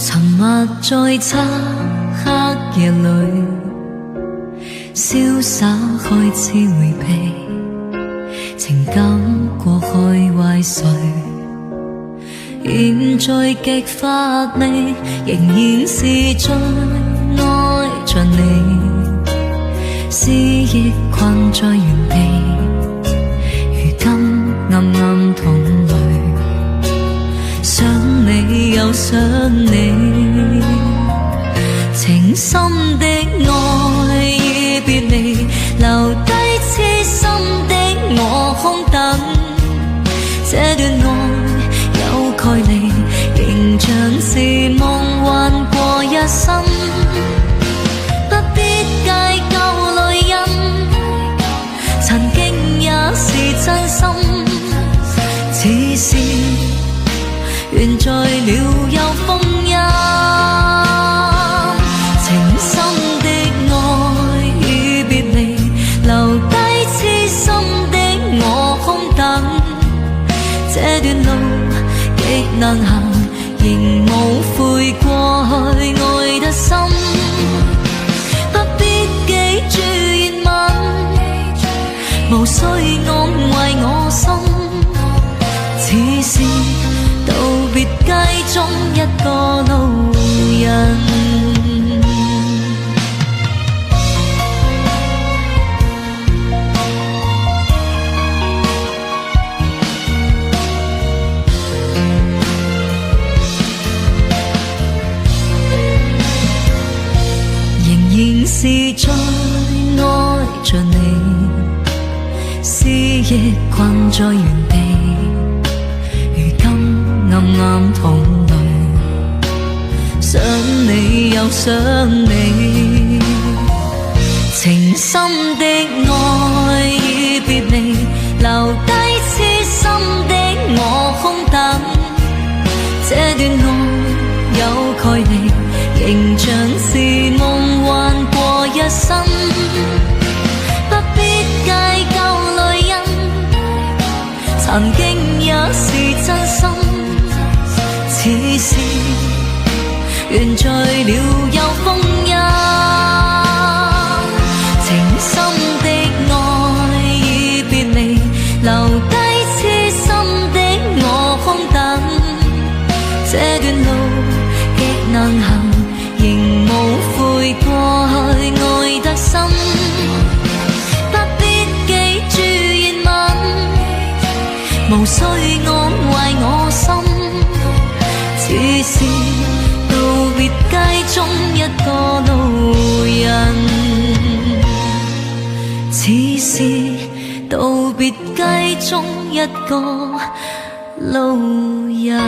沉默在漆黑夜裏，瀟灑開始迴避，情感過去壞誰？現在極乏味，仍然是最愛着你，思憶困在原地，如今暗暗淌淚，想你又想你，情深的愛已別離，留低痴心的我空等，這段愛有距離，仍像是夢幻過一生，不必計較淚印，曾經也是真心，此事緣在了有風音，情深的愛已別離，留低痴心的我空等，這段路極難行，仍無悔過去愛得深，不必記住熱吻，無需安慰我心，此事道別街中一個路人。仍是最愛着你，思憶困在原地，如今暗暗淌淚，想你又想你，情深的愛已別離，留低痴心的我空等，這段愛有距離，仍像是夢幻過一生，不必計較淚印，曾經也是真心，此事緣在了有風音，情深的愛已別離，留低痴心的我空等，這段路極難行，仍無悔過去愛得深，不必記住熱吻，無需安慰我心，此事道別街中一個路人，此事道別街中一個路人。